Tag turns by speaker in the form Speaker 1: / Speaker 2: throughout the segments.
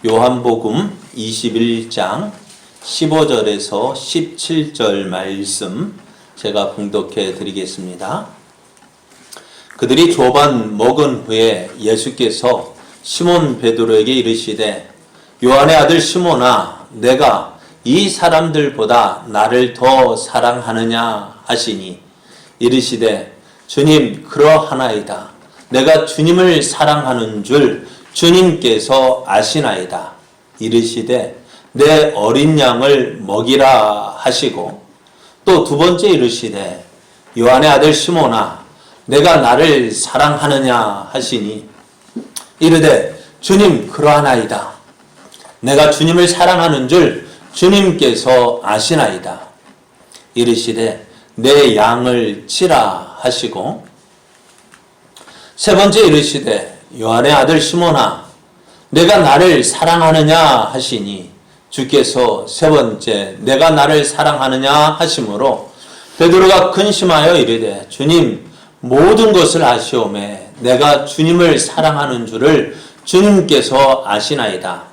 Speaker 1: 요한복음 21장 15절에서 17절 말씀 제가 봉독해 드리겠습니다. 그들이 조반 먹은 후에 예수께서 시몬 베드로에게 이르시되 요한의 아들 시몬아 내가 이 사람들보다 나를 더 사랑하느냐 하시니 이르시되 주님 그러하나이다. 내가 주님을 사랑하는 줄 주님께서 아시나이다. 이르시되 내 어린 양을 먹이라 하시고 또 두 번째 이르시되 요한의 아들 시몬아 내가 나를 사랑하느냐 하시니 이르되 주님 그러하나이다. 내가 주님을 사랑하는 줄 주님께서 아시나이다. 이르시되 내 양을 치라 하시고 세 번째 이르시되 요한의 아들 시몬아 내가 나를 사랑하느냐 하시니 주께서 세 번째 내가 나를 사랑하느냐 하심으로 베드로가 근심하여 이르되 주님 모든 것을 아시오매 내가 주님을 사랑하는 줄을 주님께서 아시나이다.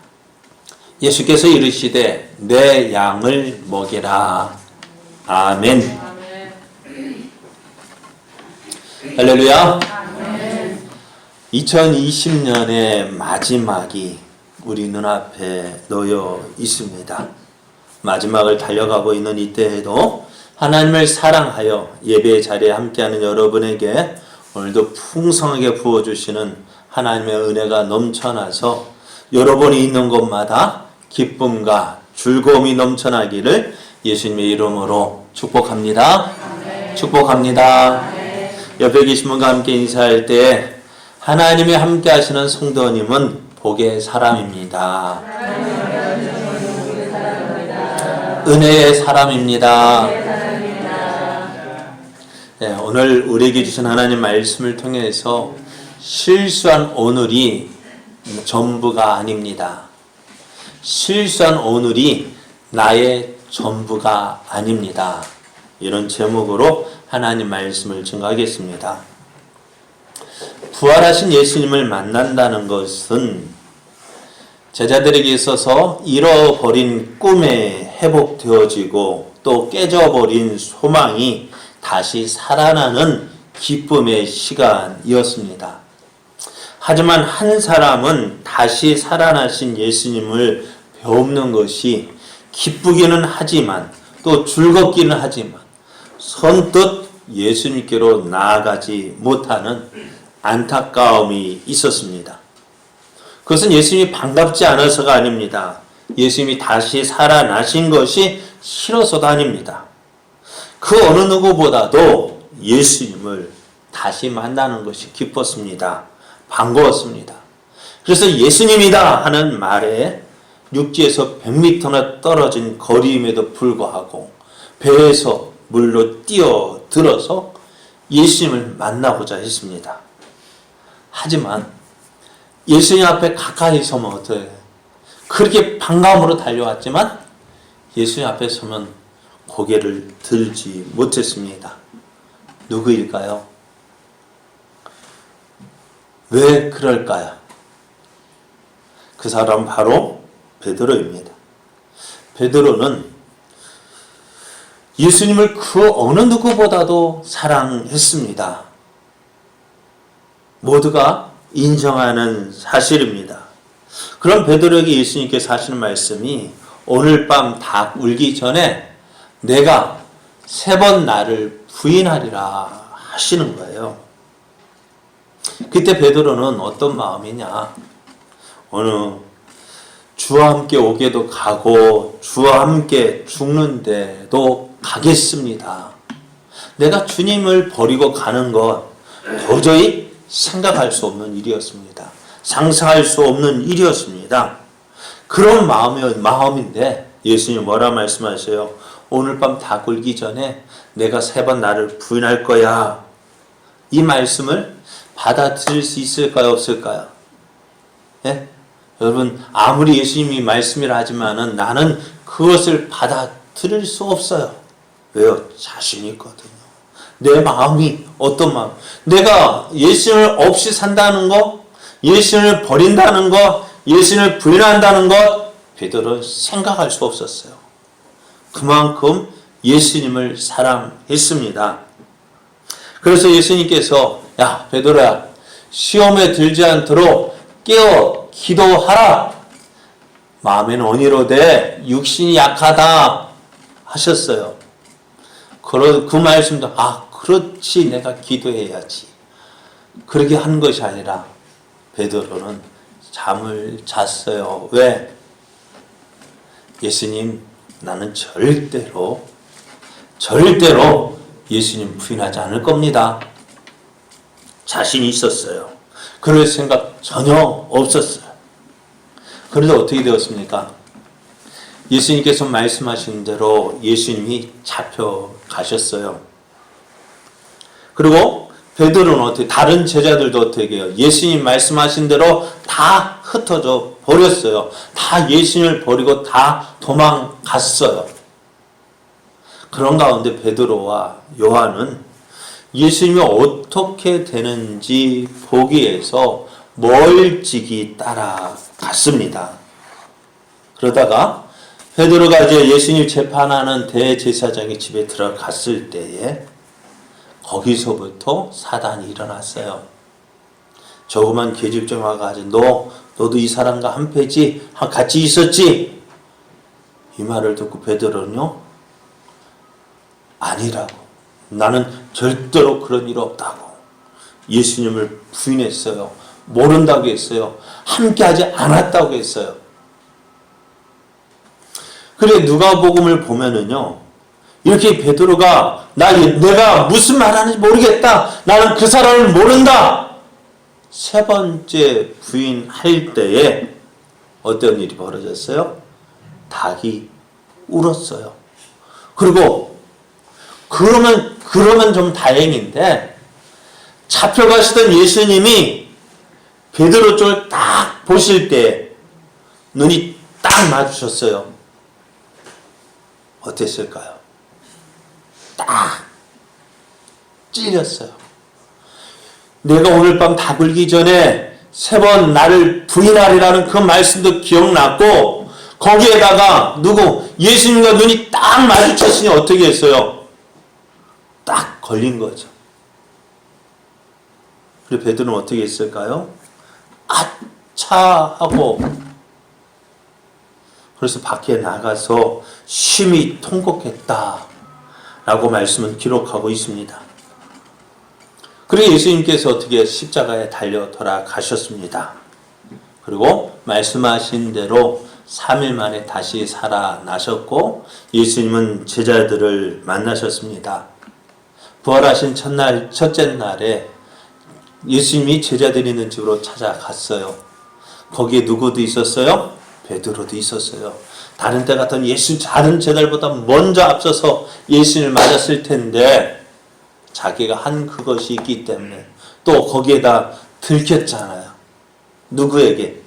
Speaker 1: 예수께서 이르시되 내 양을 먹이라. 아멘. 할렐루야. 2020년의 마지막이 우리 눈앞에 놓여 있습니다. 마지막을 달려가고 있는 이때에도 하나님을 사랑하여 예배의 자리에 함께하는 여러분에게 오늘도 풍성하게 부어주시는 하나님의 은혜가 넘쳐나서 여러분이 있는 곳마다 기쁨과 즐거움이 넘쳐나기를 예수님의 이름으로 축복합니다. 축복합니다. 옆에 계신 분과 함께 인사할 때 하나님이 함께 하시는 성도님은 복의 사람입니다. 은혜의 사람입니다. 네, 오늘 우리에게 주신 하나님 말씀을 통해서 실수한 오늘이 전부가 아닙니다. 실수한 오늘이 나의 전부가 아닙니다. 이런 제목으로 하나님 말씀을 증거하겠습니다. 부활하신 예수님을 만난다는 것은 제자들에게 있어서 잃어버린 꿈에 회복되어지고 또 깨져버린 소망이 다시 살아나는 기쁨의 시간이었습니다. 하지만 한 사람은 다시 살아나신 예수님을 배우는 것이 기쁘기는 하지만 또 즐겁기는 하지만 선뜻 예수님께로 나아가지 못하는 안타까움이 있었습니다. 그것은 예수님이 반갑지 않아서가 아닙니다. 예수님이 다시 살아나신 것이 싫어서도 아닙니다. 그 어느 누구보다도 예수님을 다시 만나는 것이 기뻤습니다. 반가웠습니다. 그래서 예수님이다 하는 말에 육지에서 100m나 떨어진 거리임에도 불구하고 배에서 물로 뛰어들어서 예수님을 만나고자 했습니다. 하지만 예수님 앞에 가까이 서면 어때요? 그렇게 반가움으로 달려왔지만 예수님 앞에 서면 고개를 들지 못했습니다. 누구일까요? 왜 그럴까요? 그 사람은 바로 베드로입니다. 베드로는 예수님을 그 어느 누구보다도 사랑했습니다. 모두가 인정하는 사실입니다. 그럼 베드로에게 예수님께서 하시는 말씀이 오늘 밤 닭 울기 전에 내가 3번 나를 부인하리라 하시는 거예요. 그때 베드로는 어떤 마음이냐? 어느 주와 함께 오게도 가고 주와 함께 죽는데도 가겠습니다. 내가 주님을 버리고 가는 것 도저히 생각할 수 없는 일이었습니다. 상상할 수 없는 일이었습니다. 그런 마음인데 예수님 뭐라 말씀하세요? 오늘 밤 다 굴기 전에 내가 3번 나를 부인할 거야. 이 말씀을 받아들일 수 있을까요? 없을까요? 예? 여러분 아무리 예수님이 말씀이라 하지만은 나는 그것을 받아들일 수 없어요. 왜요? 자신이 있거든요. 내 마음이 어떤 마음? 내가 예수님을 없이 산다는 거, 예수님을 버린다는 거, 예수님을 부인한다는 것 베드로는 생각할 수 없었어요. 그만큼 예수님을 사랑했습니다. 그래서 예수님께서 야 베드로야 시험에 들지 않도록 깨어 기도하라. 마음에는 언의로되 육신이 약하다 하셨어요. 그 말씀도 그렇지 내가 기도해야지. 그렇게 한 것이 아니라 베드로는 잠을 잤어요. 왜? 예수님 나는 절대로 예수님 부인하지 않을 겁니다. 자신이 있었어요. 그럴 생각 전혀 없었어요. 그런데 어떻게 되었습니까? 예수님께서 말씀하신 대로 예수님이 잡혀가셨어요. 그리고 베드로는 어떻게 다른 제자들도 어떻게 해요? 예수님 말씀하신 대로 다 흩어져 버렸어요. 다 예수님을 버리고 다 도망갔어요. 그런 가운데 베드로와 요한은 예수님이 어떻게 되는지 보기 위해서 멀찍이 따라갔습니다. 그러다가 베드로가 이제 예수님 재판하는 대제사장의 집에 들어갔을 때에 거기서부터 사단이 일어났어요. 조그만 계집종 와가지고 너도 이 사람과 한패지 같이 있었지? 이 말을 듣고 베드로는요 아니라고 나는 절대로 그런 일 없다고 예수님을 부인했어요. 모른다고 했어요. 함께하지 않았다고 했어요. 그래 누가복음을 보면은요 이렇게 베드로가 내가 무슨 말하는지 모르겠다. 나는 그 사람을 모른다. 세 번째 부인할 때에 어떤 일이 벌어졌어요? 닭이 울었어요. 그리고 그러면 좀 다행인데 잡혀가시던 예수님이 베드로 쪽을 딱 보실 때 눈이 딱 마주쳤어요. 어땠을까요? 딱 찔렸어요. 내가 오늘 밤 다 굴기 전에 3번 나를 부인하리라는 그 말씀도 기억났고 거기에다가 예수님과 눈이 딱 마주쳤으니 어떻게 했어요? 딱 걸린 거죠. 그리고 베드로는 어떻게 했을까요? 아차 하고 그래서 밖에 나가서 심히 통곡했다 라고 말씀은 기록하고 있습니다. 그리고 예수님께서 어떻게 십자가에 달려 돌아가셨습니다. 그리고 말씀하신 대로 3일 만에 다시 살아나셨고 예수님은 제자들을 만나셨습니다. 부활하신 첫째 날에 예수님이 제자들이 있는 집으로 찾아갔어요. 거기에 누구도 있었어요? 베드로도 있었어요. 다른 때 같은 다른 제자들보다 먼저 앞서서 예수님을 맞았을 텐데 자기가 한 그것이 있기 때문에 또 거기에다 들켰잖아요. 누구에게?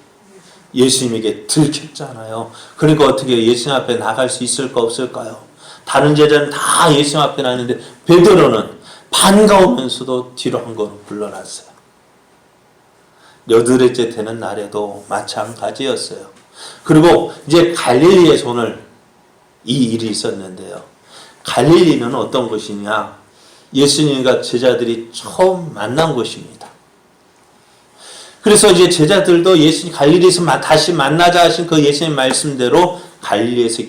Speaker 1: 예수님에게 들켰잖아요. 그러니까 어떻게 예수님 앞에 나갈 수 있을까 없을까요? 다른 제자는 다 예수님 앞에 나는데 베드로는 반가우면서도 뒤로 한 걸음 물러났어요. 8일째 되는 날에도 마찬가지였어요. 그리고 이제 갈릴리에서 오늘 이 일이 있었는데요. 갈릴리는 어떤 곳이냐? 예수님과 제자들이 처음 만난 곳입니다. 그래서 이제 제자들도 예수님 갈릴리에서 다시 만나자 하신 그 예수님 말씀대로 갈릴리에서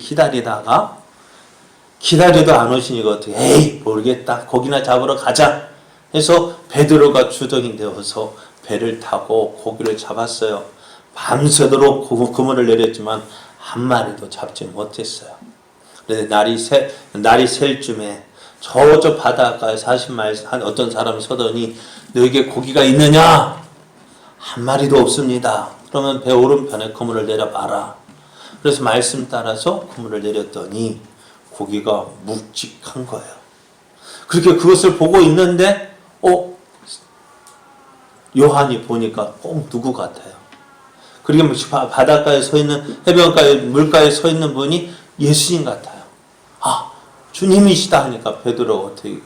Speaker 1: 기다려도 안 오시니까 어떻게 에이 모르겠다 고기나 잡으러 가자 해서 베드로가 주동이 되어서 배를 타고 고기를 잡았어요. 밤새도록 그물을 내렸지만 한 마리도 잡지 못했어요. 그런데 날이 셀 쯤에 저쪽 바닷가에 40마일 한 어떤 사람이 서더니 너에게 고기가 있느냐? 한 마리도 없습니다. 그러면 배 오른편에 그물을 내려봐라. 그래서 말씀 따라서 그물을 내렸더니 고기가 묵직한 거예요. 그렇게 그것을 보고 있는데 요한이 보니까 꼭 누구 같아요. 그리고 바닷가에 서 있는 해변가에 물가에 서 있는 분이 예수님 같아요. 주님이시다 하니까 베드로가 어떻게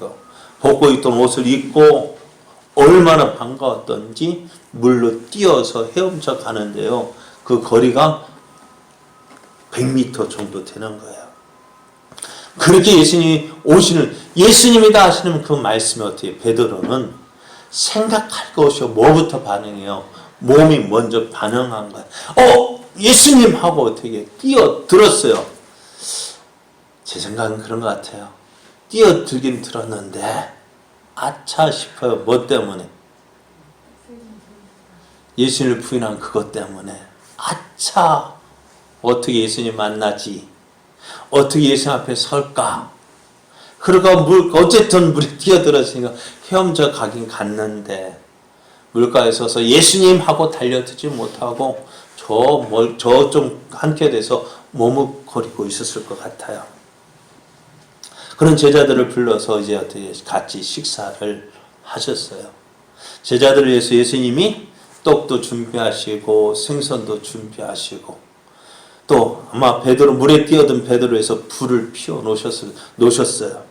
Speaker 1: 벗고 있던 옷을 입고 얼마나 반가웠던지 물로 뛰어서 헤엄쳐 가는데요. 그 거리가 100m 정도 되는 거예요. 그렇게 예수님이 오시는, 예수님이다 하시는 그 말씀이 어떻게, 베드로는 생각할 것이 뭐부터 반응해요? 몸이 먼저 반응한 거예요. 예수님 하고 어떻게 뛰어들었어요. 제 생각은 그런 것 같아요. 뛰어들긴 들었는데 아차 싶어요. 뭐 때문에? 예수님을 부인한 그것 때문에. 아차, 어떻게 예수님 만나지? 어떻게 예수님 앞에 설까? 그러고 어쨌든 물에 뛰어들었으니까 헤엄져 가긴 갔는데 물가에 서서 예수님 하고 달려들지 못하고 좀 한켠에서 머뭇거리고 있었을 것 같아요. 그런 제자들을 불러서 이제 어떻게 같이 식사를 하셨어요. 제자들을 위해서 예수님이 떡도 준비하시고 생선도 준비하시고 또 아마 베드로, 물에 뛰어든 베드로를 위해서 불을 피워 놓으셨어요.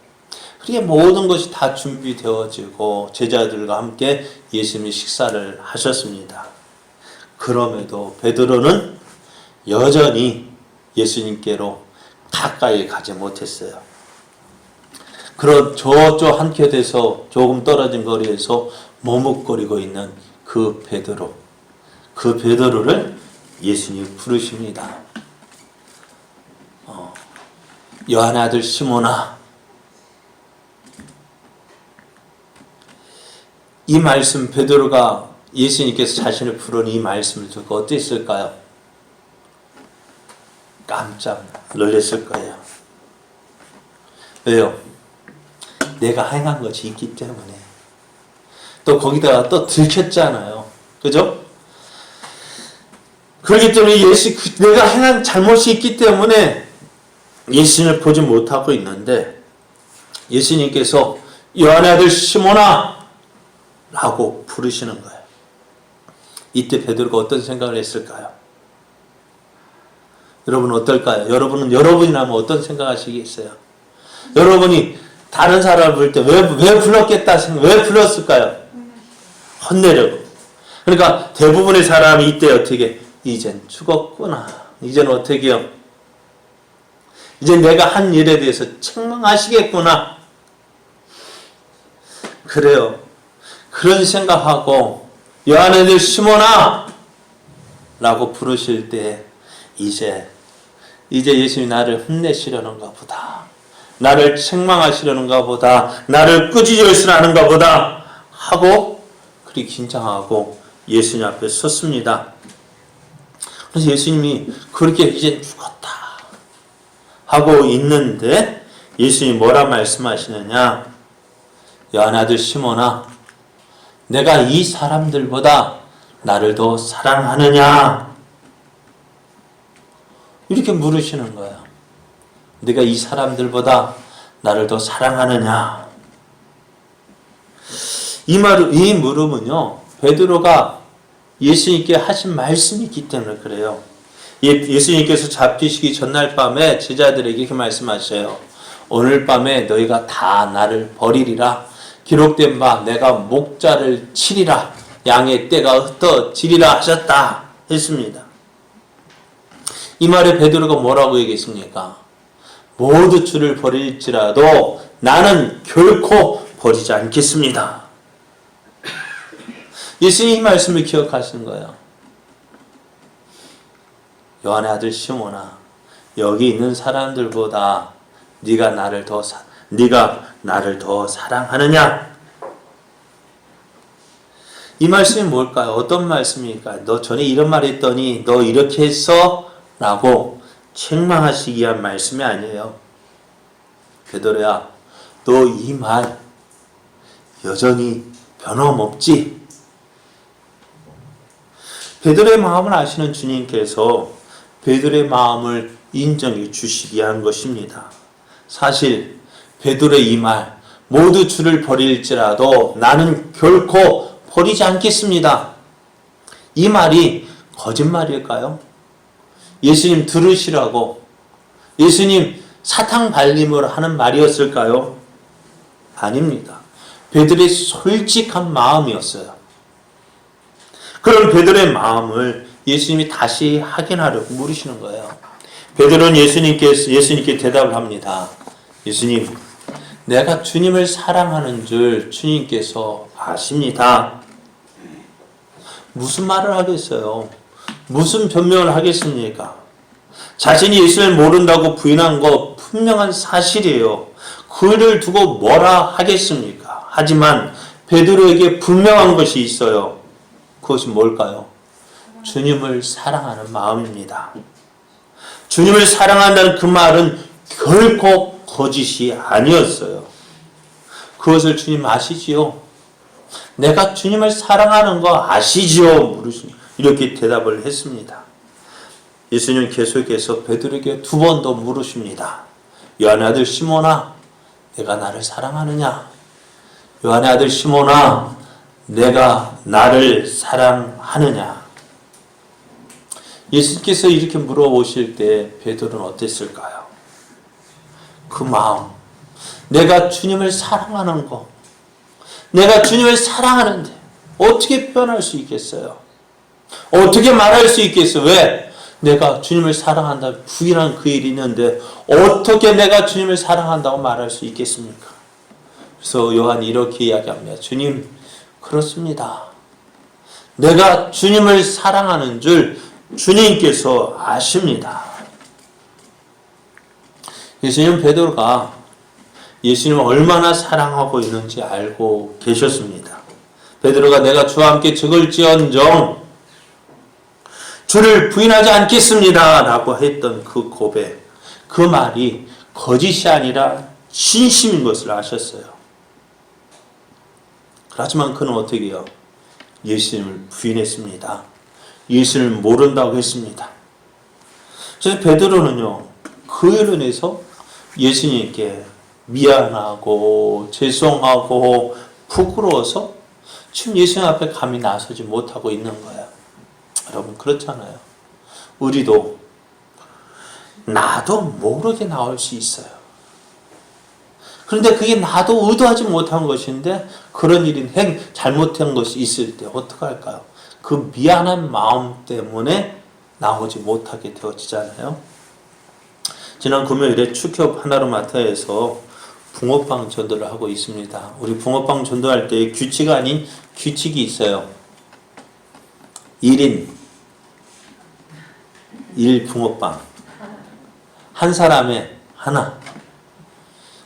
Speaker 1: 그렇게 모든 것이 다 준비되어지고 제자들과 함께 예수님이 식사를 하셨습니다. 그럼에도 베드로는 여전히 예수님께로 가까이 가지 못했어요. 그런 저쪽 한켠에서 조금 떨어진 거리에서 머뭇거리고 있는 그 베드로를 예수님이 부르십니다. 요한의 아들 시몬아, 이 말씀, 베드로가 예수님께서 자신을 부르는 이 말씀을 듣고 어땠을까요? 깜짝 놀랐을 거예요. 왜요? 내가 행한 것이 있기 때문에. 또 거기다가 또 들켰잖아요. 그죠? 그렇기 때문에 내가 행한 잘못이 있기 때문에 예수님을 보지 못하고 있는데 예수님께서 요한의 아들 시몬아 라고 부르시는 거예요. 이때 베드로가 어떤 생각을 했을까요? 여러분은 어떨까요? 여러분이라면 어떤 생각하시겠어요? 여러분이 다른 사람을 부를 때 왜 불렀겠다 왜 불렀을까요? 혼내려고. 그러니까 대부분의 사람이 이때 어떻게, 이젠 죽었구나. 이젠 어떻게 해요? 이제 내가 한 일에 대해서 책망하시겠구나. 그래요. 그런 생각하고 요한의 아들 시몬아 라고 부르실 때 이제 예수님이 나를 혼내시려는가 보다. 나를 책망하시려는가 보다. 나를 꾸짖으시려는가 보다 하고 그리 긴장하고 예수님 앞에 섰습니다. 그래서 예수님이 그렇게 이제 죽었다 하고 있는데 예수님이 뭐라 말씀하시느냐? 요한의 아들 시몬아, 내가 이 사람들보다 나를 더 사랑하느냐? 이렇게 물으시는 거예요. 내가 이 사람들보다 나를 더 사랑하느냐? 이 물음은요, 베드로가 예수님께 하신 말씀이 있기 때문에 그래요. 예수님께서 잡히시기 전날 밤에 제자들에게 이렇게 말씀하셔요. 오늘 밤에 너희가 다 나를 버리리라. 기록된 바 내가 목자를 치리라. 양의 떼가 흩어지리라 하셨다 했습니다. 이 말에 베드로가 뭐라고 얘기했습니까? 모두 주를 버릴지라도 나는 결코 버리지 않겠습니다. 예수님이 이 말씀을 기억하시는 거예요. 요한의 아들 시몬아, 여기 있는 사람들보다 네가 나를 더 사랑하느냐? 이 말씀이 뭘까요? 어떤 말씀일까요? 너 전에 이런 말 했더니 너 이렇게 했어? 라고 책망하시기 위한 말씀이 아니에요. 베드로야, 너 이 말 여전히 변함없지? 베드로의 마음을 아시는 주님께서 베드로의 마음을 인정해 주시기 위한 것입니다. 사실 베드로의 이 말, 모두 주를 버릴지라도 나는 결코 버리지 않겠습니다. 이 말이 거짓말일까요? 예수님 들으시라고, 예수님 사탕 발림을 하는 말이었을까요? 아닙니다. 베드로의 솔직한 마음이었어요. 그런 베드로의 마음을 예수님이 다시 확인하려고 물으시는 거예요. 베드로는 예수님께 대답을 합니다. 예수님, 내가 주님을 사랑하는 줄 주님께서 아십니다. 무슨 말을 하겠어요? 무슨 변명을 하겠습니까? 자신이 예수를 모른다고 부인한 거 분명한 사실이에요. 그를 두고 뭐라 하겠습니까? 하지만 베드로에게 분명한 것이 있어요. 그것이 뭘까요? 주님을 사랑하는 마음입니다. 주님을 사랑한다는 그 말은 결코 거짓이 아니었어요. 그것을 주님 아시지요? 내가 주님을 사랑하는 거 아시지요? 이렇게 대답을 했습니다. 예수님은 계속해서 베드로에게 두 번 더 물으십니다. 요한의 아들 시몬아, 내가 나를 사랑하느냐? 요한의 아들 시몬아, 내가 나를 사랑하느냐? 예수님께서 이렇게 물어보실 때 베드로는 어땠을까요? 그 마음, 내가 주님을 사랑하는 거, 내가 주님을 사랑하는데 어떻게 표현할 수 있겠어요? 어떻게 말할 수 있겠어요? 왜? 내가 주님을 사랑한다 부인한 그 일이 있는데 어떻게 내가 주님을 사랑한다고 말할 수 있겠습니까? 그래서 요한이 이렇게 이야기합니다. 주님, 그렇습니다. 내가 주님을 사랑하는 줄 주님께서 아십니다. 예수님은 베드로가 예수님을 얼마나 사랑하고 있는지 알고 계셨습니다. 베드로가 내가 주와 함께 죽을지언정 주를 부인하지 않겠습니다 라고 했던 그 고백, 그 말이 거짓이 아니라 진심인 것을 아셨어요. 하지만 그는 어떻게 해요? 예수님을 부인했습니다. 예수님을 모른다고 했습니다. 그래서 베드로는요, 그 일로 인해서 예수님께 미안하고 죄송하고 부끄러워서 지금 예수님 앞에 감히 나서지 못하고 있는 거예요. 여러분, 그렇잖아요. 우리도 나도 모르게 나올 수 있어요. 그런데 그게 나도 의도하지 못한 것인데 그런 일이 잘못한 것이 있을 때 어떡할까요? 그 미안한 마음 때문에 나오지 못하게 되어지잖아요. 지난 금요일에 축협 하나로마타에서 붕어빵 전도를 하고 있습니다. 우리 붕어빵 전도할 때 규칙이 아닌 규칙이 있어요. 1인 1 붕어빵, 한 사람에 하나.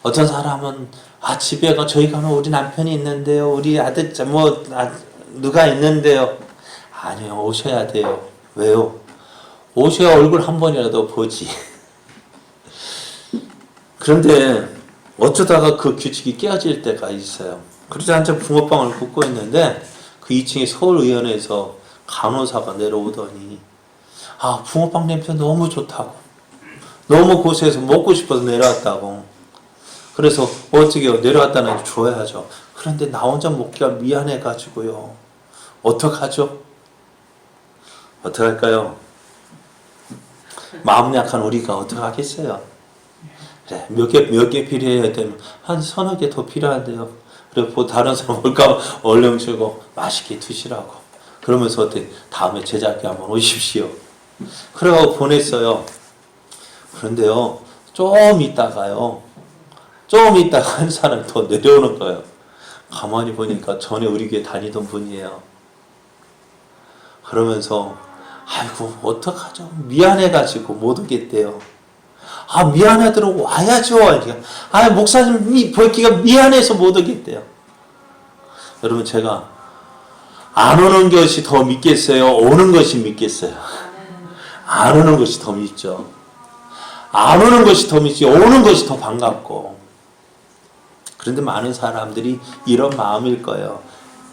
Speaker 1: 어떤 사람은 집에 저희 가면 우리 남편이 있는데요, 우리 아들 누가 있는데요. 아니요, 오셔야 돼요. 왜요? 오셔야 얼굴 한 번이라도 보지. 그런데 어쩌다가 그 규칙이 깨어질 때가 있어요. 그러자 한참 붕어빵을 굽고 있는데 그 2층에 서울의원에서 간호사가 내려오더니 붕어빵 냄새 너무 좋다고, 너무 고소해서 먹고 싶어서 내려왔다고. 그래서 어떻게 해요? 내려왔다는 게 줘야죠. 그런데 나 혼자 먹기가 미안해가지고요. 어떡하죠? 어떡할까요? 마음 약한 우리가 어떡하겠어요? 그래, 몇 개 필요해야 되면 한 서너 개 더 필요한데요. 그리고 다른 사람 올까 얼른 주고 맛있게 드시라고. 그러면서 어떻게 다음에 제작에 한번 오십시오. 그래서 보냈어요. 그런데요, 좀 있다가 한 사람이 더 내려오는 거예요. 가만히 보니까 전에 우리 교회 다니던 분이에요. 그러면서 아이고 어떡하죠? 미안해가지고 못 오겠대요. 미안하더라고 와야죠. 목사님 뵙기가 미안해서 못 오겠대요. 여러분, 제가 안 오는 것이 더 믿겠어요? 오는 것이 믿겠어요? 안 오는 것이 더 믿죠. 안 오는 것이 더 믿지, 오는 것이 더 반갑고. 그런데 많은 사람들이 이런 마음일 거예요.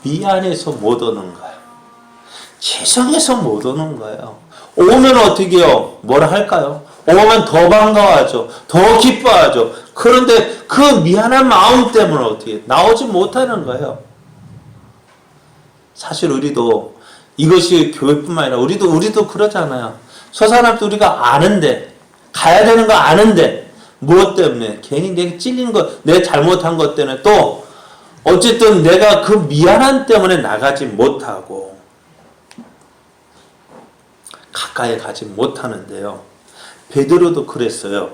Speaker 1: 미안해서 못 오는 거예요. 죄송해서 못 오는 거예요. 오면 어떻게 해요? 뭐라 할까요? 오면 더 반가워하죠. 더 기뻐하죠. 그런데 그 미안한 마음 때문에 어떻게 나오지 못하는 거예요. 사실 우리도 이것이 교회뿐만 아니라 우리도 그러잖아요. 저 사람도 우리가 아는데, 가야 되는 거 아는데, 무엇 때문에? 괜히 내가 찔린 것, 내 잘못한 것 때문에 또 어쨌든 내가 그 미안함 때문에 나가지 못하고. 가까이 가지 못하는데요. 베드로도 그랬어요.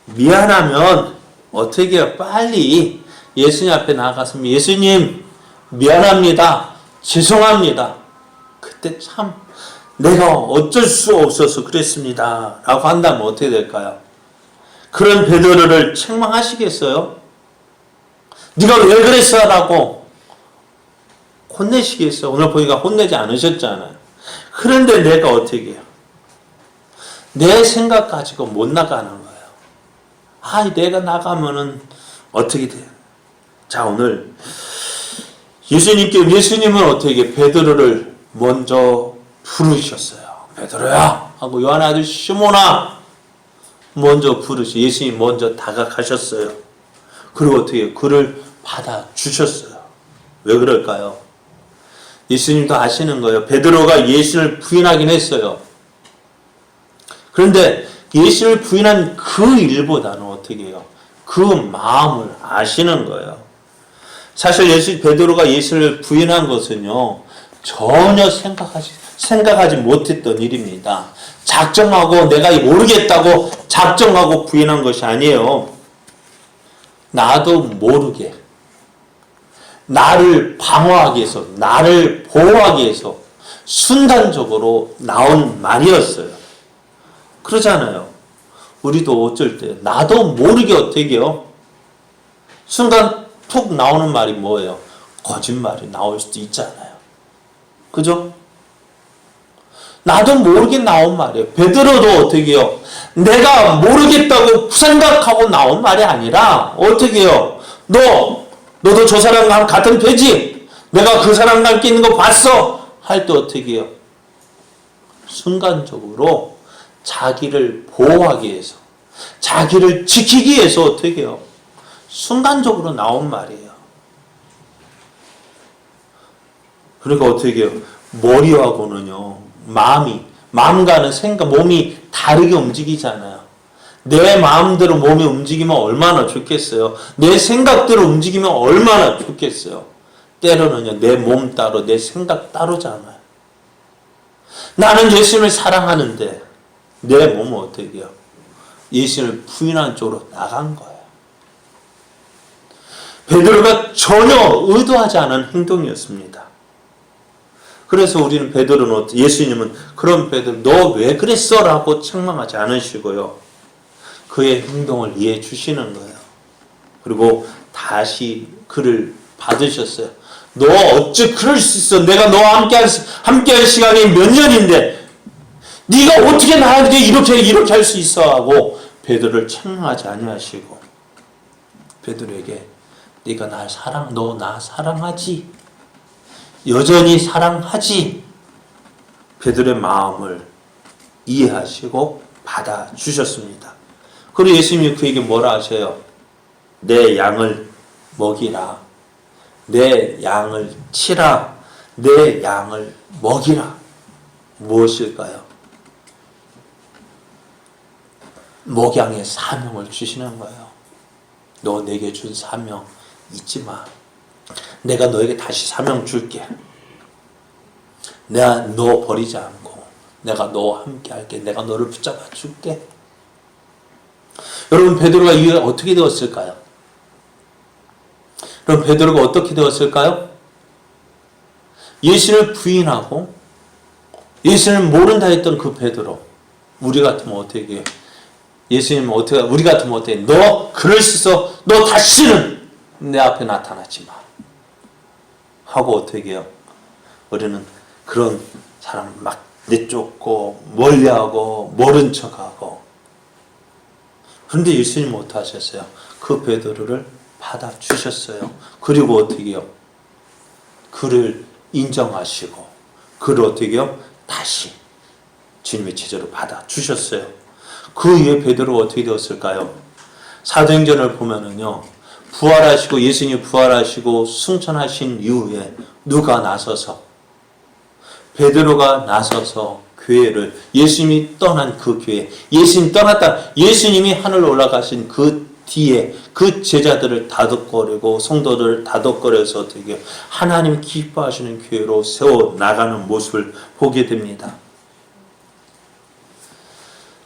Speaker 1: 미안하면 어떻게 해요? 빨리 예수님 앞에 나가서 예수님 미안합니다. 죄송합니다. 그때 참 내가 어쩔 수 없어서 그랬습니다. 라고 한다면 어떻게 될까요? 그런 베드로를 책망하시겠어요? 네가 왜 그랬어? 라고 혼내시겠어요? 오늘 보니까 혼내지 않으셨잖아요. 그런데 내가 어떻게 해요? 내 생각 가지고 못 나가는 거예요. 내가 나가면은 어떻게 돼요? 자, 오늘 예수님은 어떻게 베드로를 먼저 부르셨어요. 베드로야 하고 요한의 아들 시몬아 먼저 부르시. 예수님 먼저 다가가셨어요. 그리고 어떻게 해요? 그를 받아주셨어요. 왜 그럴까요? 예수님도 아시는 거예요. 베드로가 예수를 부인하긴 했어요. 그런데 예수를 부인한 그 일보다는 어떻게 해요? 그 마음을 아시는 거예요. 사실 베드로가 예수를 부인한 것은요, 전혀 생각하지 못했던 일입니다. 작정하고 내가 모르겠다고 작정하고 부인한 것이 아니에요. 나도 모르게 나를 방어하기 위해서, 나를 보호하기 위해서 순간적으로 나온 말이었어요. 그러잖아요. 우리도 어쩔 때 나도 모르게 어떻게 해요? 순간 툭 나오는 말이 뭐예요? 거짓말이 나올 수도 있잖아요. 그죠? 나도 모르게 나온 말이에요. 베드로도 어떻게 해요? 내가 모르겠다고 생각하고 나온 말이 아니라 어떻게 해요? 너도 저 사람과 같은 배지? 내가 그 사람과 함께 있는 거 봤어? 할 때 어떻게 해요? 순간적으로 자기를 보호하기 위해서, 자기를 지키기 위해서 어떻게 해요? 순간적으로 나온 말이에요. 그러니까 어떻게 해요? 머리하고는요, 마음과는 생각, 몸이 다르게 움직이잖아요. 내 마음대로 몸이 움직이면 얼마나 좋겠어요. 내 생각대로 움직이면 얼마나 좋겠어요. 때로는요, 내 몸 따로, 내 생각 따로잖아요. 나는 예수님을 사랑하는데 내 몸은 어떻게 해요? 예수님을 부인한 쪽으로 나간 거예요. 베드로가 전혀 의도하지 않은 행동이었습니다. 그래서 우리는 예수님은 그런 베드로 너 왜 그랬어? 라고 책망하지 않으시고요. 그의 행동을 이해해 주시는 거예요. 그리고 다시 그를 받으셨어요. 너 어찌 그럴 수 있어? 내가 너와 함께한 시간이 몇 년인데 네가 어떻게 나한테 이렇게 할 수 있어? 하고 베드로를 책망하지 아니하시고 베드로에게 네가 너 나 사랑하지? 여전히 사랑하지? 베드로의 마음을 이해하시고 받아주셨습니다. 그리고 예수님이 그에게 뭐라 하셔요? 내 양을 먹이라. 내 양을 치라. 내 양을 먹이라. 무엇일까요? 목양의 사명을 주시는 거예요. 너 내게 준 사명 잊지 마. 내가 너에게 다시 사명 줄게. 내가 너 버리지 않고 내가 너와 함께 할게. 내가 너를 붙잡아 줄게. 여러분, 베드로가 이후에 어떻게 되었을까요? 그럼 베드로가 어떻게 되었을까요? 예수를 부인하고 예수를 모른다 했던 그 베드로. 우리 같으면 어떻게 해요? 우리 같으면 어떻게 해요? 너 그럴 수 있어. 너 다시는 내 앞에 나타나지 마. 하고 어떻게 해요? 우리는 그런 사람 막 내쫓고 멀리하고 모른 척하고. 그런데 예수님은 어떻게 하셨어요? 그 베드로를 받아주셨어요. 그리고 어떻게 해요? 그를 인정하시고 그를 어떻게 해요? 다시 주님의 제자로 받아주셨어요. 그 이후에 베드로가 어떻게 되었을까요? 사도행전을 보면은요, 예수님이 부활하시고 승천하신 이후에 누가 나서서, 베드로가 나서서 교회를, 예수님이 떠난 그 교회, 예수님이 떠났다, 예수님이 하늘로 올라가신 그 뒤에 그 제자들을 다독거리고 성도들을 다독거려서 어떻게 하나님 기뻐하시는 교회로 세워 나가는 모습을 보게 됩니다.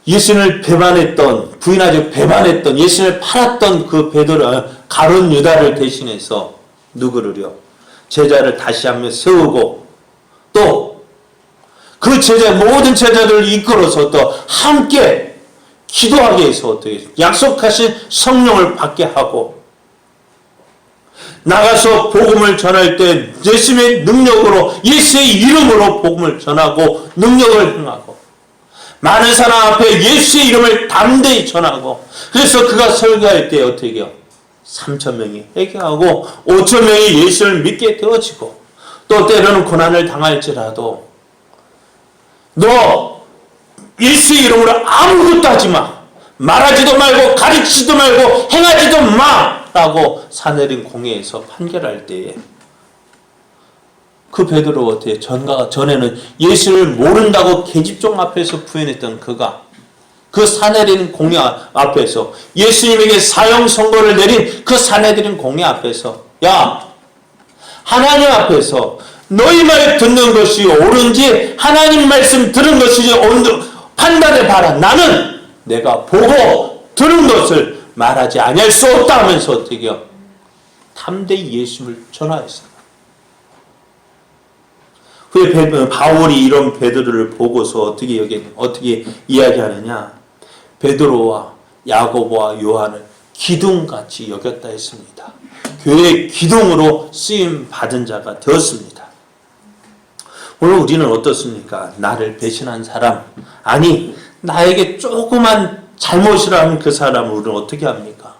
Speaker 1: 예수님을 배반했던, 부인하지 배반했던, 예수님을 팔았던 그 베드로, 가룟 유다를 대신해서 누구를요? 제자를 다시 한번 세우고 또 그 제자, 모든 제자들을 이끌어서 또 함께 기도하게 해서 어떻게 약속하신 성령을 받게 하고 나가서 복음을 전할 때 예수님의 능력으로, 예수의 이름으로 복음을 전하고 능력을 행하고 많은 사람 앞에 예수의 이름을 담대히 전하고, 그래서 그가 설교할 때 어떻게 해요? 3,000명이 회개하고 5,000명이 예수를 믿게 되어지고, 또 때로는 고난을 당할지라도 너 예수의 이름으로 아무것도 하지 마, 말하지도 말고 가르치지도 말고 행하지도 마 라고 사내린 공회에서 판결할 때에 그 베드로 어떻게 전에는 예수를 모른다고 계집종 앞에서 부인했던 그가 그 사내린 공회 앞에서 예수님에게 사형 선고를 내린 그 사내린 공회 앞에서, 야, 하나님 앞에서 너희 말 듣는 것이 옳은지 하나님 말씀 들은 것이 옳은지 판단해 봐라. 나는 내가 보고 들은 것을 말하지 아니할 수 없다 하면서 어떻게 해요? 담대히 예수를 전하였어요. 후에 바울이 이런 베드로를 보고서 어떻게 이야기하느냐? 베드로와 야고보와 요한을 기둥같이 여겼다 했습니다. 교회의 기둥으로 쓰임 받은 자가 되었습니다. 오늘 우리는 어떻습니까? 나를 배신한 사람, 아니 나에게 조그만 잘못이라는 그 사람을 우리는 어떻게 합니까?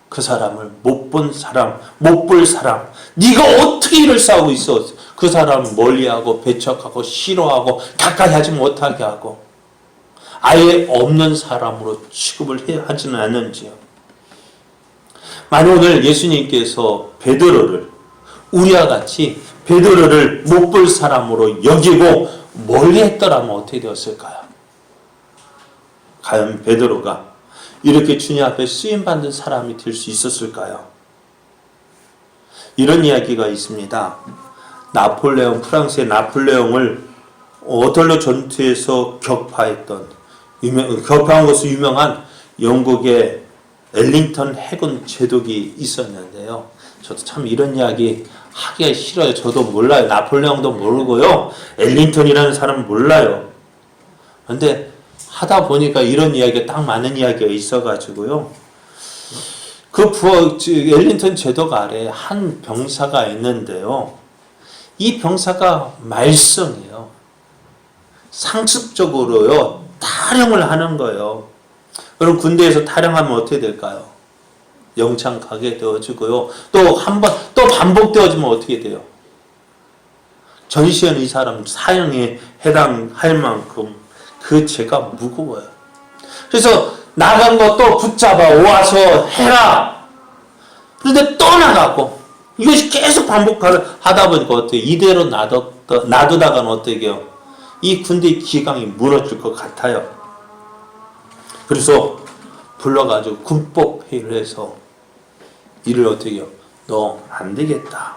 Speaker 1: 그 사람을 못 본 사람, 못 볼 사람, 네가 어떻게 일을 싸우고 있어? 그 사람을 멀리하고 배척하고 싫어하고 가까이 하지 못하게 하고 아예 없는 사람으로 취급을 하지는 않는지요. 만약 오늘 예수님께서 베드로를 우리와 같이 베드로를 못 볼 사람으로 여기고 멀리 했더라면 어떻게 되었을까요? 과연 베드로가 이렇게 주님 앞에 쓰임받는 사람이 될 수 있었을까요? 이런 이야기가 있습니다. 나폴레옹, 프랑스의 나폴레옹을 어털로 전투에서 격파한 것으로 유명한 영국의 엘링턴 해군 제독이 있었는데요. 저도 참 이런 이야기 하기가 싫어요. 저도 몰라요. 나폴레옹도 모르고요. 엘링턴이라는 사람은 몰라요. 그런데 하다 보니까 이런 이야기가 딱 맞는 이야기가 있어가지고요. 엘링턴 제독 아래 한 병사가 있는데요. 이 병사가 말썽이에요. 상습적으로요. 타령을 하는 거예요. 그럼 군대에서 타령하면 어떻게 될까요? 영창 가게 되어지고요. 또 반복되어지면 어떻게 돼요? 전시현 이 사람 사형에 해당할 만큼 그 죄가 무거워요. 그래서 나간 거 또 붙잡아 와서 해라. 그런데 또 나가고 이것이 계속 반복하다 보니까 어때요? 이대로 놔두다가는 어떻게 해요? 이 군대의 기강이 무너질 것 같아요. 그래서 불러가지고 군법 회의를 해서 이를 어떻게 해요? 너 안 되겠다.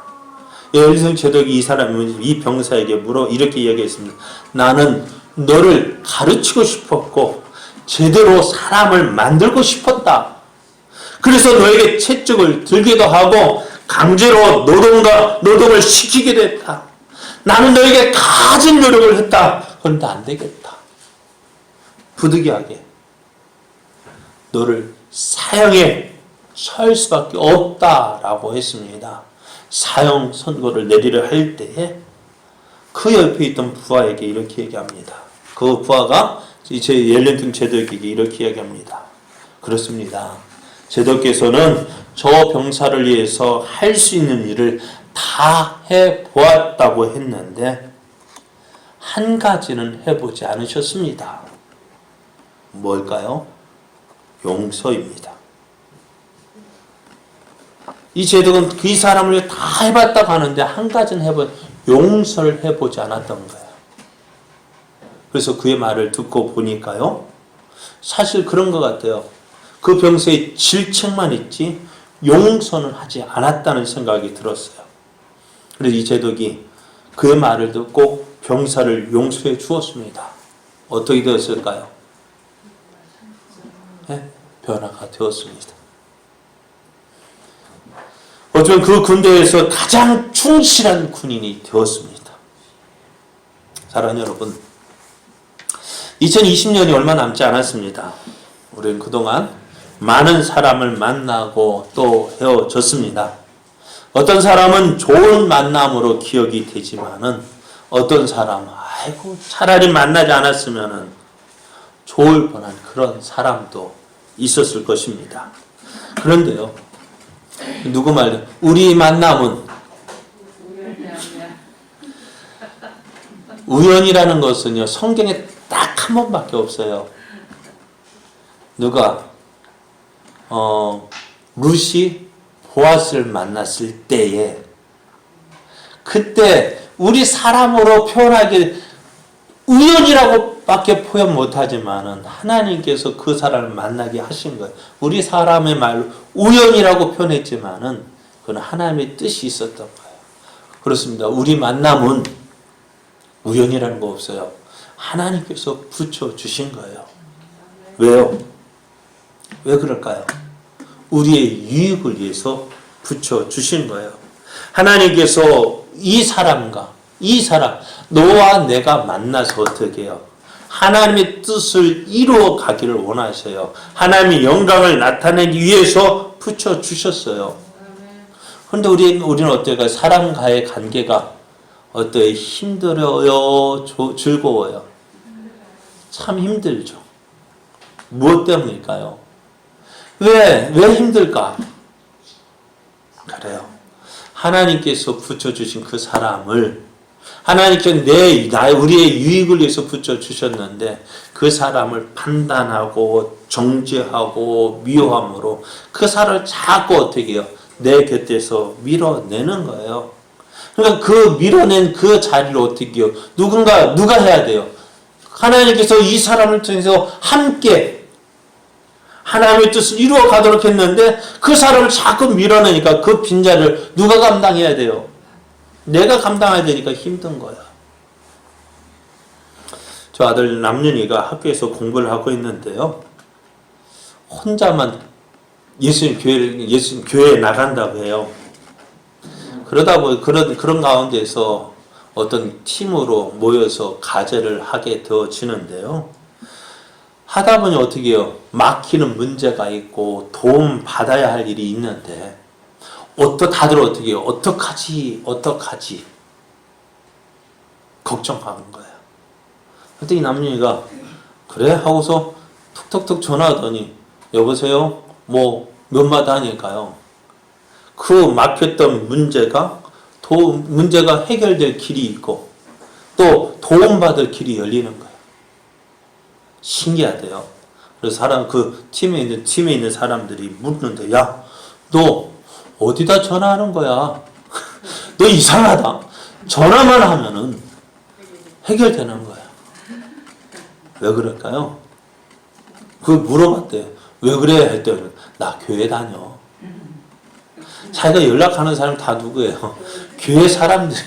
Speaker 1: 엘링턴 제독이 이 병사에게 이렇게 이야기했습니다. 나는 너를 가르치고 싶었고 제대로 사람을 만들고 싶었다. 그래서 너에게 채찍을 들기도 하고 강제로 노동을 시키게 됐다. 나는 너에게 가진 노력을 했다. 그런데 안 되겠다. 부득이하게 너를 사형에 처할 수밖에 없다라고 했습니다. 사형 선고를 내리려 할 때에 그 옆에 있던 부하에게 이렇게 얘기합니다. 그 부하가 제 엘링턴 제독에게 이렇게 이야기합니다. 그렇습니다. 제독께서는 저 병사를 위해서 할 수 있는 일을 다 해보았다고 했는데 한 가지는 해보지 않으셨습니다. 뭘까요? 용서입니다. 이 제독은 그 사람을 다 해봤다고 하는데 한 가지는 용서를 해보지 않았던 거예요. 그래서 그의 말을 듣고 보니까요. 사실 그런 것 같아요. 그 병사의 질책만 있지 용서는 하지 않았다는 생각이 들었어요. 그래서 이 제독이 그의 말을 듣고 병사를 용서해 주었습니다. 어떻게 되었을까요? 네? 변화가 되었습니다. 어쩌면 그 군대에서 가장 충실한 군인이 되었습니다. 사랑하는 여러분, 2020년이 얼마 남지 않았습니다. 우리는 그동안 많은 사람을 만나고 또 헤어졌습니다. 어떤 사람은 좋은 만남으로 기억이 되지만은 어떤 사람은 아이고 차라리 만나지 않았으면은 좋을 뻔한 그런 사람도 있었을 것입니다. 그런데요, 누구 말이야? 우리 만남은 우연이라는 것은요, 성경에 딱 한 번밖에 없어요. 누가 룻이 보아스를 만났을 때에, 그때 우리 사람으로 표현하기 우연이라고 밖에 표현 못하지만은 하나님께서 그 사람을 만나게 하신 거예요. 우리 사람의 말로 우연이라고 표현했지만은 그건 하나님의 뜻이 있었던 거예요. 그렇습니다. 우리 만남은 우연이라는 거 없어요. 하나님께서 붙여주신 거예요. 왜요? 왜 그럴까요? 우리의 유익을 위해서 붙여주신 거예요. 하나님께서 이 사람, 너와 내가 만나서 어떻게 해요? 하나님의 뜻을 이루어 가기를 원하셔요. 하나님의 영광을 나타내기 위해서 붙여주셨어요. 그런데 우리는 어때요? 사람과의 관계가 어때요? 힘들어요? 즐거워요? 참 힘들죠. 무엇 때문일까요? 왜 힘들까? 그래요. 하나님께서 붙여주신 그 사람을 하나님께서 우리의 유익을 위해서 붙여주셨는데 그 사람을 판단하고 정죄하고 미워함으로 그 사람을 자꾸 어떻게 해요? 내 곁에서 밀어내는 거예요. 그러니까 그 밀어낸 그 자리를 어떻게 해요? 누가 해야 돼요? 하나님께서 이 사람을 통해서 함께 하나님의 뜻을 이루어 가도록 했는데 그 사람을 자꾸 밀어내니까 그 빈자리를 누가 감당해야 돼요? 내가 감당해야 되니까 힘든 거야. 저 아들 남윤이가 학교에서 공부를 하고 있는데요. 혼자만 예수님 교회에 나간다고 해요. 그러다 보니 그런 가운데서 어떤 팀으로 모여서 과제를 하게 되어지는데요. 하다 보니 어떻게 해요? 막히는 문제가 있고 도움 받아야 할 일이 있는데 다들 어떻게 해요? 어떡하지? 걱정하는 거예요. 그랬더니 남윤이가 그래? 하고서 툭툭툭 전화하더니 여보세요? 몇 마디 하니까요. 그 막혔던 문제가 해결될 길이 있고 또 도움받을 길이 열리는 거예요. 신기하대요. 그래서 그 팀에 있는 사람들이 묻는데, 야, 너 어디다 전화하는 거야? 너 이상하다. 전화만 하면은 해결되는 거야. 왜 그럴까요? 물어봤대요. 왜 그래? 했더니 나 교회 다녀. 자기가 연락하는 사람 다 누구예요? 교회 사람들.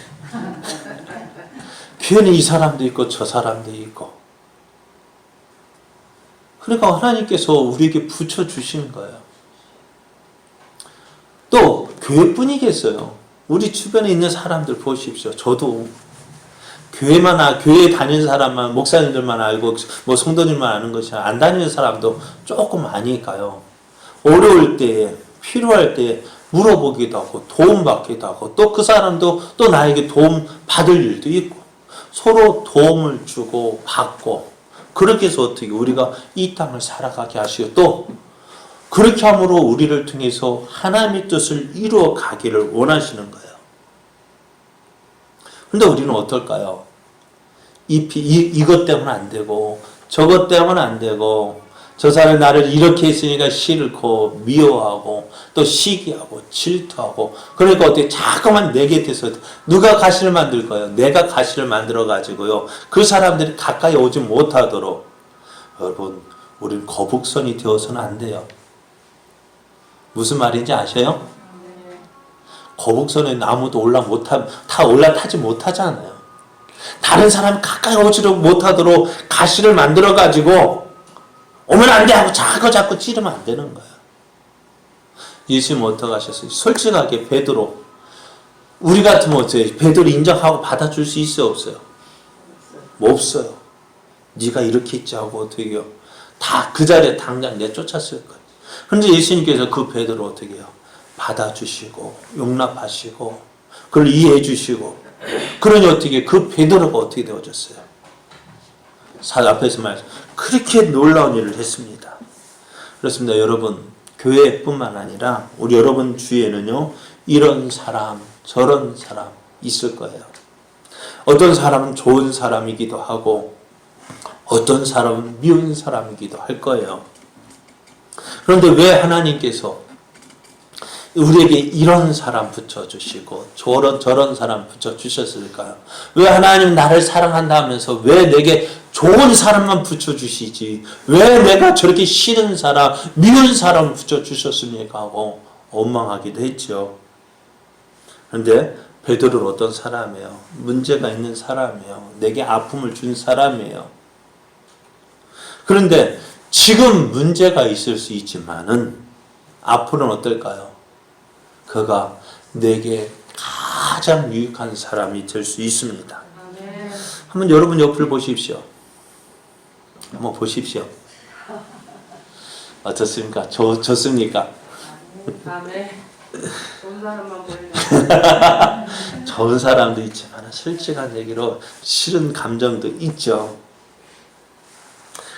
Speaker 1: 교회는 이 사람도 있고 저 사람도 있고. 그러니까 하나님께서 우리에게 붙여주신 거예요. 또 교회뿐이겠어요. 우리 주변에 있는 사람들 보십시오. 저도 교회에 다니는 사람만, 목사님들만 알고 성도님만 아는 것이 안 다니는 사람도 조금 아니까요. 어려울 때, 필요할 때 물어보기도 하고 도움받기도 하고 또 그 사람도 또 나에게 도움 받을 일도 있고 서로 도움을 주고 받고 그렇게 해서 어떻게 우리가 이 땅을 살아가게 하시고 또 그렇게 함으로 우리를 통해서 하나님의 뜻을 이루어 가기를 원하시는 거예요. 그런데 우리는 어떨까요? 이것 때문에 안 되고 저것 때문에 안 되고 저 사람이 나를 이렇게 했으니까 싫고 미워하고 또 시기하고 질투하고 그러니까 어떻게 자꾸만 내 곁에서 누가 가시를 만들 거예요? 내가 가시를 만들어 가지고요. 그 사람들이 가까이 오지 못하도록 여러분 우리는 거북선이 되어서는 안 돼요. 무슨 말인지 아셔요? 거북선에 나무도 올라타지 못하잖아요. 다른 사람이 가까이 오지를 못하도록 가시를 만들어가지고 오면 안 돼 하고 자꾸 찌르면 안 되는 거예요. 예수님은 어떻게 하셨어요? 솔직하게 베드로, 우리 같으면 어때요? 베드로 인정하고 받아줄 수 있어요? 없어요? 뭐 없어요. 네가 이렇게 했지 하고 어떻게 해요? 다 그 자리에 당장 내쫓았을 거예요. 그런데 예수님께서 그 베드로 어떻게 해요? 받아주시고 용납하시고 그걸 이해해 주시고, 그러니 어떻게 그 베드로가 어떻게 되어졌어요? 앞에서 말씀 그렇게 놀라운 일을 했습니다. 그렇습니다. 여러분, 교회뿐만 아니라 우리 여러분 주위에는요 이런 사람 저런 사람 있을 거예요. 어떤 사람은 좋은 사람이기도 하고 어떤 사람은 미운 사람이기도 할 거예요. 그런데 왜 하나님께서 우리에게 이런 사람 붙여주시고 저런 사람 붙여주셨을까요? 왜 하나님 나를 사랑한다 하면서 왜 내게 좋은 사람만 붙여주시지, 왜 내가 저렇게 싫은 사람 미운 사람 붙여주셨습니까 하고 원망하기도 했죠. 그런데 베드로는 어떤 사람이에요? 문제가 있는 사람이에요. 내게 아픔을 준 사람이에요. 그런데 지금 문제가 있을 수 있지만은 앞으로는 어떨까요? 그가 내게 가장 유익한 사람이 될 수 있습니다. 한번 여러분 옆을 보십시오. 한번 보십시오. 어떻습니까? 좋습니까?
Speaker 2: 좋은 사람만 보이네.
Speaker 1: 좋은 사람도 있지만 솔직한 얘기로 싫은 감정도 있죠.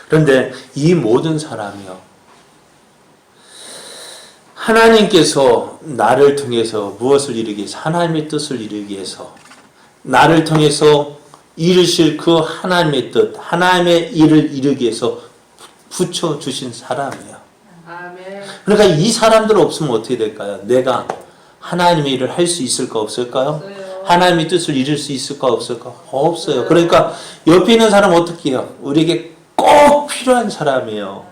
Speaker 1: 그런데 이 모든 사람이요, 하나님께서 나를 통해서 무엇을 이루기 위해서, 하나님의 뜻을 이루기 위해서 나를 통해서 이루실 그 하나님의 뜻, 하나님의 일을 이루기 위해서 붙여주신 사람이에요.
Speaker 2: 아멘.
Speaker 1: 그러니까 이 사람들 없으면 어떻게 될까요? 내가 하나님의 일을 할 수 있을까 없을까요?
Speaker 2: 없어요.
Speaker 1: 하나님의 뜻을 이룰 수 있을까 없을까? 없어요. 그러니까 옆에 있는 사람 어떻게 해요? 우리에게 꼭 필요한 사람이에요.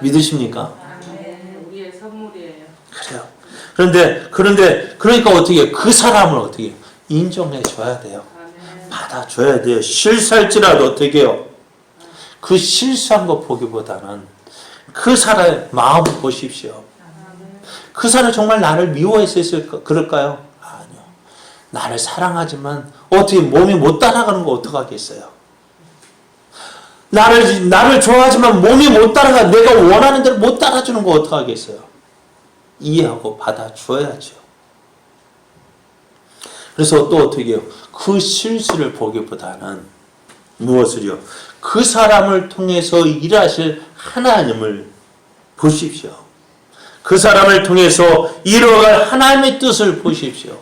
Speaker 1: 믿으십니까?
Speaker 2: 아멘. 우리의 선물이에요.
Speaker 1: 그래요. 그러니까 어떻게 해요? 그 사람을 어떻게 해요? 인정해 줘야 돼요.
Speaker 2: 아멘.
Speaker 1: 받아줘야 돼요. 실수할지라도 어떻게 해요? 그 실수한 거 보기보다는 그 사람의 마음을 보십시오. 그 사람이 정말 나를 미워했을까? 그럴까요? 아니요. 나를 사랑하지만 어떻게 몸이 못 따라가는 거 어떡하겠어요? 나를 좋아하지만 몸이 못 따라가, 내가 원하는 대로 못 따라주는 거 어떡하겠어요? 이해하고 받아줘야죠. 그래서 또 어떻게 해요? 그 실수를 보기보다는 무엇을요? 그 사람을 통해서 일하실 하나님을 보십시오. 그 사람을 통해서 이루어갈 하나님의 뜻을 보십시오.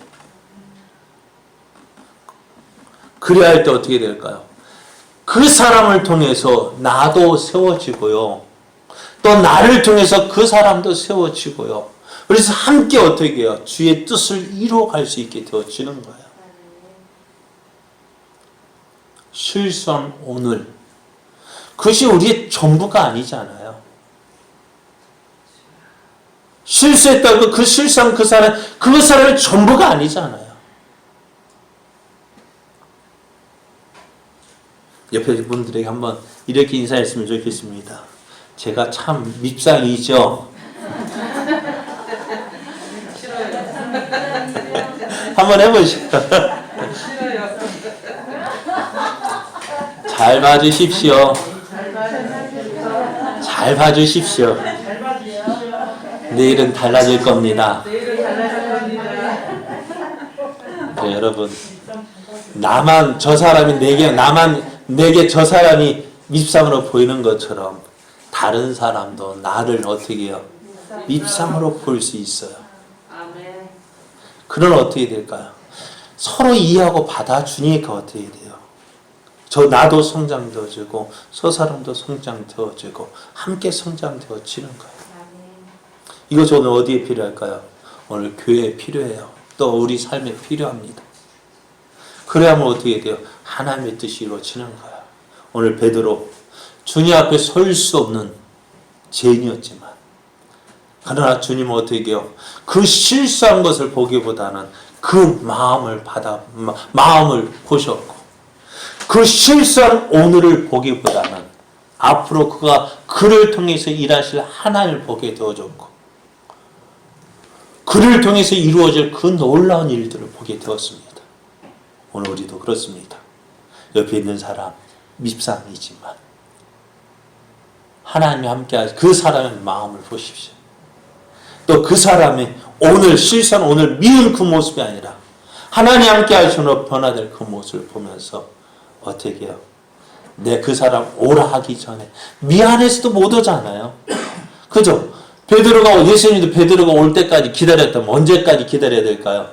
Speaker 1: 그래야 할 때 어떻게 될까요? 그 사람을 통해서 나도 세워지고요. 또 나를 통해서 그 사람도 세워지고요. 그래서 함께 어떻게 해요? 주의 뜻을 이루어갈 수 있게 되어지는 거예요. 실수한 오늘, 그것이 우리의 전부가 아니잖아요. 실수했다고 그 실수한 그 사람의 전부가 아니잖아요. 옆에 분들에게 한번 이렇게 인사했으면 좋겠습니다. 제가 참 밉상이죠. 한번 해보시죠. 잘 봐주십시오. 잘 봐주십시오. 내일은 달라질 겁니다. 네, 여러분, 내게 저 사람이 밉상으로 보이는 것처럼 다른 사람도 나를 어떻게 해요? 밉상으로 볼 수 있어요. 그러면 어떻게 될까요? 서로 이해하고 받아주니까 어떻게 돼요? 나도 성장되어지고 저 사람도 성장되어지고 함께 성장되어지는 거예요. 이것이 오늘 어디에 필요할까요? 오늘 교회에 필요해요. 또 우리 삶에 필요합니다. 그래야만 어떻게 돼요? 하나님의 뜻이 이루어지는 거예요. 오늘 베드로 주님 앞에 설 수 없는 죄인이었지만, 그러나 주님은 어떻게 해요? 그 실수한 것을 보기보다는 그 마음을 보셨고 그 실수한 오늘을 보기보다는 앞으로 그가 그를 통해서 일하실 하나님을 보게 되어졌고 그를 통해서 이루어질 그 놀라운 일들을 보게 되었습니다. 오늘 우리도 그렇습니다. 옆에 있는 사람 밉상이지만 하나님과 함께 하시 그 사람의 마음을 보십시오. 또 그 사람의 오늘 실수한 오늘 미운 그 모습이 아니라 하나님 함께 하시는 변화될 그 모습을 보면서 어떻게 해요? 내 그 사람 오라 하기 전에 미안해서도 못 오잖아요. 그죠? 예수님도 베드로가 올 때까지 기다렸다면 언제까지 기다려야 될까요?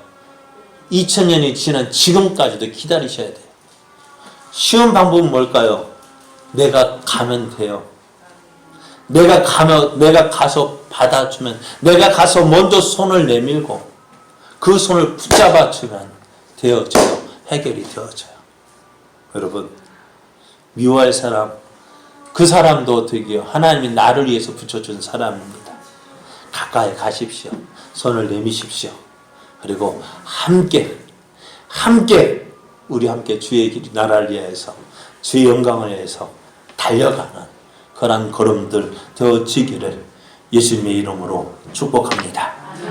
Speaker 1: 2000년이 지난 지금까지도 기다리셔야 돼요. 쉬운 방법은 뭘까요? 내가 가면 돼요. 내가 가서 받아주면, 내가 가서 먼저 손을 내밀고 그 손을 붙잡아주면 되어져요. 해결이 되어져요. 여러분, 미워할 사람, 그 사람도 어떻게 해요? 하나님이 나를 위해서 붙여준 사람입니다. 가까이 가십시오. 손을 내미십시오. 그리고 함께 우리 함께 주의 나라를 위해서 주의 영광을 위해서 달려가는 그런 걸음들 되어지기를 예수님의 이름으로 축복합니다.